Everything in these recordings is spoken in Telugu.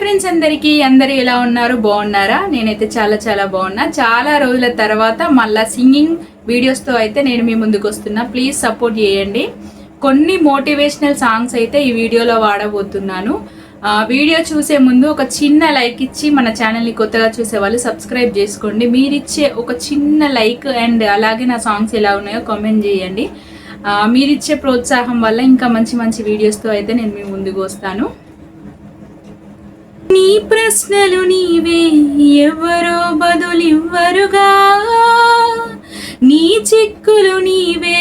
ఫ్రెండ్స్, అందరూ ఎలా ఉన్నారు? బాగున్నారా? నేనైతే చాలా బాగున్నా. చాలా రోజుల తర్వాత మళ్ళా సింగింగ్ వీడియోస్ తో అయితే నేను మీ ముందుకు వస్తున్నా. ప్లీజ్ సపోర్ట్ చేయండి. కొన్ని మోటివేషనల్ సాంగ్స్ అయితే ఈ వీడియోలో వాడబోతున్నాను. వీడియో చూసే ముందు ఒక చిన్న లైక్ ఇచ్చి మన ఛానల్ని కొత్తగా చూసే వాళ్ళు సబ్స్క్రైబ్ చేసుకోండి. మీరిచ్చే ఒక చిన్న లైక్ అండ్ అలాగే నా సాంగ్స్ ఎలా ఉన్నాయో కామెంట్ చేయండి. మీరిచ్చే ప్రోత్సాహం వల్ల ఇంకా మంచి వీడియోస్తో అయితే నేను మీ ముందుకు వస్తాను. నీ ప్రశ్నలు నీవే, ఎవరో బదులివ్వరుగా. నీ చిక్కులు నీవే,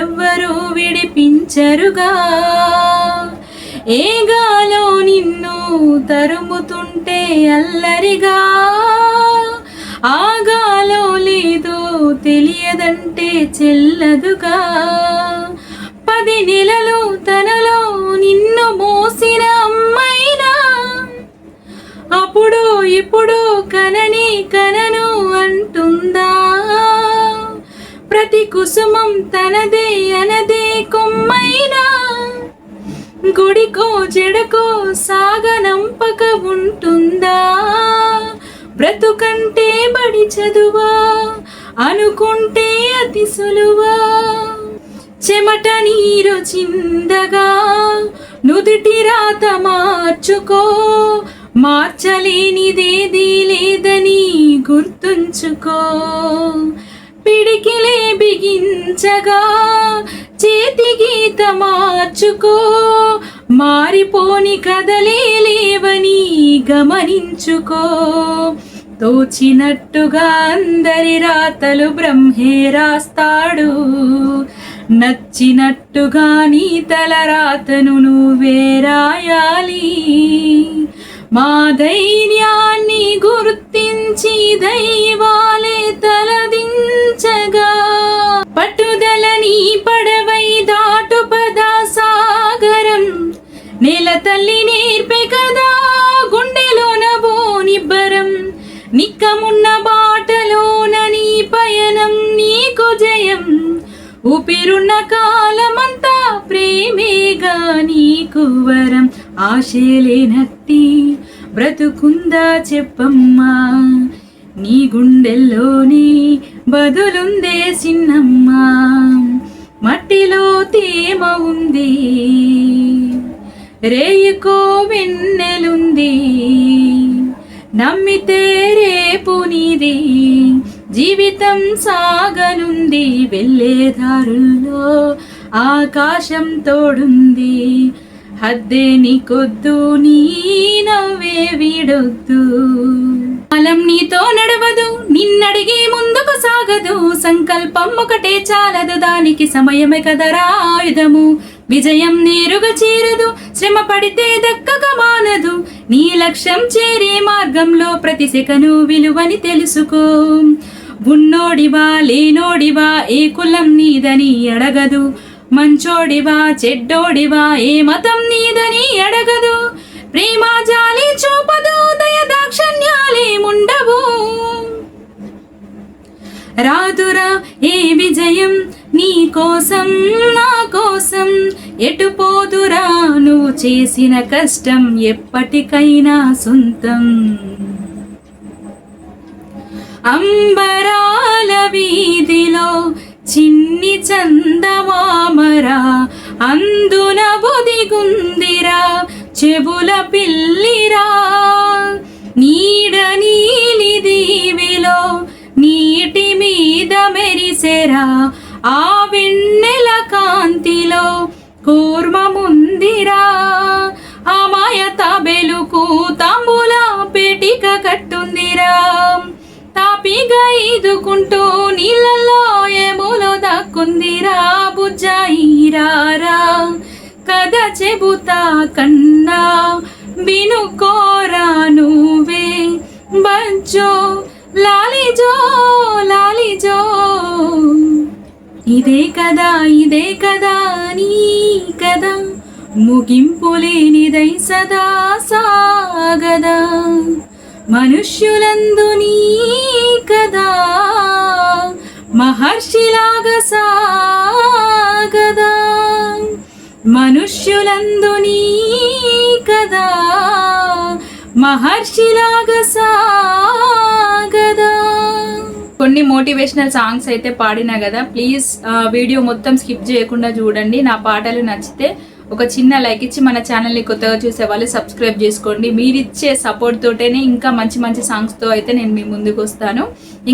ఎవరో విడిపించరుగా. ఏగాలో నిన్ను తరుముతుంటే అల్లరిగా, ఆగాలో లేదో తెలియదంటే చెల్లదుగా. 10 నెలలు తనలో నిన్ను మోసిన అమ్మైనా, అప్పుడు ఇప్పుడు కనను అంటుందా. ప్రతి కుసుమం తనదే అనదే కొమ్మైనా, గుడికో చెడకో సాగనంపక ఉంటుందా. బ్రతుకంటే బడి చదువా అనుకుంటే అతి సులువా. చెమట నీరు చిందగా నుదుటి రాత మార్చుకో. మార్చలేనిదేదీ లేదని గుర్తుంచుకో. పిడికిలే బిగించగా చేతి గీత మార్చుకో. మారిపోని కదలే లేవని గమనించుకో. తోచినట్టుగా అందరి రాతలు బ్రహ్మే రాస్తాడు. నచ్చినట్టుగా నీ తల రాతను నువ్వే రాయాలి. మా ధైర్యాన్ని గుర్తించి దైవాలే తలదించగా, పట్టుదలని పడవై దాటు పదా సాగరం. నేల తల్లి నేర్పే కదా గుండెలోన బోనిబ్బరం. నిక్కమున్న బాటలోన నీ పయనం నీకు జయం. ఊపిరున్న కాలమంతా ప్రేమేగా నీకు వరం. ఆశలేనట్టి బ్రతుకుందా చెప్పమ్మా, నీ గుండెల్లోని బదులుందే చిన్నమ్మా. మట్టిలో తేమ ఉంది, రేయుకో వెన్నెలుంది. నమ్మితే రేపు నీది, జీవితం సాగనుంది. వెళ్ళే దారుల్లో ఆకాశం తోడుంది. హద్దే నీకొద్దు, నీ నవ్వే వీడొద్దు. కాలం నీతో నడవదు, నిన్నడిగి ముందుకు సాగదు. సంకల్పం ఒకటే చాలదు, దానికి సమయమే కదరా ఆయుధము. విజయం నేరుగా చేరదు, శ్రమ పడితే దక్కక మానదు. నీ లక్ష్యం చేరే మార్గంలో ప్రతి సెకను విలువని తెలుసుకో. ఉన్నోడివా లేనోడివా ఏ కులం నీదని అడగదు. మంచోడివా చెడ్డోడివా ఏ మతం నీదని అడగదు. ప్రేమ జాలి చూపదు, దయ దాక్షణ్యాలేముండవు. రాదురా ఏ విజయం నీ కోసం నా కోసం. ఎటు పోదురా నువ్వు చేసిన కష్టం ఎప్పటికైనా సొంతం. అంబరాల వీధిలో చిన్ని చందమామరా, అందున బొదిగుందిరా చెబుల పిల్లిరా. నీడ నీలి దీవిలో నీటి మీద మెరిసెరా, ఆ వెన్నెల కాంతిలో కూర్మముందిరా. ఆ మాయ తాబెలుకు తాంబూల పేటిక కట్టుందిరా. తాపిగా ఈదుకుంటూ నీళ్ళల్లో ఏములో దాక్కుందిరా. బుజ్జాయిరారా కథ చెబుతా కన్నా, వినుకోరా నువ్వే బజ్జో లాలిజో లాలిజో. ఇదే కదా నీ కదా, ముగింపు లేనిదై సదా సాగదా. మనుష్యులందు నీ కదా మహర్షిలాగా సాగదా. మనుష్యులందు నీ కదా మహర్షిలాగా సాగదా. కొన్ని మోటివేషనల్ సాంగ్స్ అయితే పాడినా కదా, ప్లీజ్ వీడియో మొత్తం స్కిప్ చేయకుండా చూడండి. నా పాటలు నచ్చితే ఒక చిన్న లైక్ ఇచ్చి మన ఛానల్ని కొత్తగా చూసే వాళ్ళు సబ్స్క్రైబ్ చేసుకోండి. మీరిచ్చే సపోర్ట్ తోటేనే ఇంకా మంచి మంచి సాంగ్స్తో అయితే నేను మీ ముందుకు వస్తాను.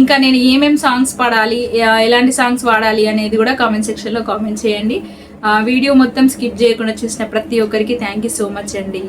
ఇంకా నేను ఏమేమి సాంగ్స్ పాడాలి, ఎలాంటి సాంగ్స్ వాడాలి అనేది కూడా కామెంట్ సెక్షన్లో కామెంట్ చేయండి. వీడియో మొత్తం స్కిప్ చేయకుండా చూసిన ప్రతి ఒక్కరికి థ్యాంక్ యూ సో మచ్ అండి.